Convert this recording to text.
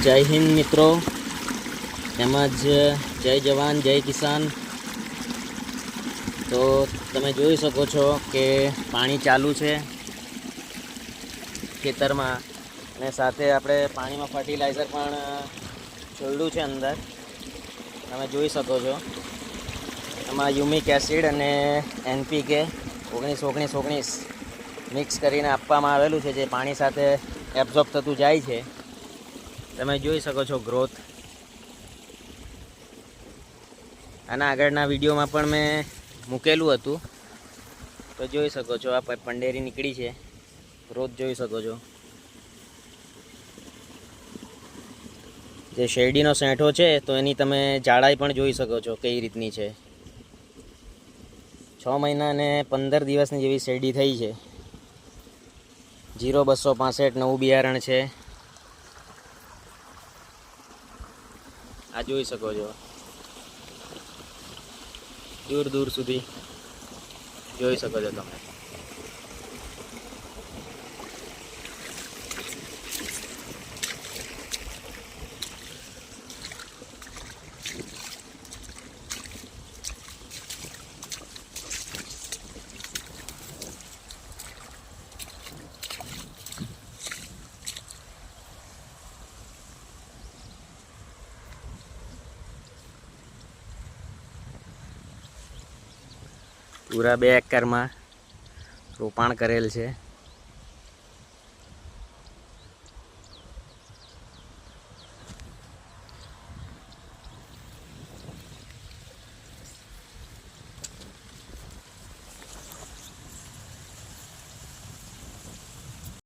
જય હિન્દ મિત્રો, તેમજ જય જવાન જય કિસાન। તો તમે જોઈ શકો છો કે પાણી ચાલુ છે ખેતરમાં, અને સાથે આપણે પાણીમાં ફર્ટિલાઇઝર પણ છોડ્યું છે અંદર, તમે જોઈ શકો છો। એમાં યુમિક એસિડ અને NPK 19-19-19 મિક્સ કરીને આપવામાં આવેલું છે, જે પાણી સાથે એબ્ઝોર્બ થતું જાય છે। તમે જોઈ શકો છો ગ્રોથ। આના આગળના વિડીયોમાં પણ મેં મૂકેલું હતું, તો જોઈ શકો છો। આ પંડેરી નીકળી છે, ગ્રોથ જોઈ શકો છો। જે શેરડીનો સેંઠો છે તો એની તમે જાડાઈ પણ જોઈ શકો છો કઈ રીતની છે। 6 મહિના અને 15 દિવસની જેવી શેરડી થઈ છે। 0265 નવું બિયારણ છે, આ જોઈ શકો છો। દૂર દૂર સુધી જોઈ શકો છો તમે। પૂરા 2 એકરમાં રોપાણ કરેલ છે।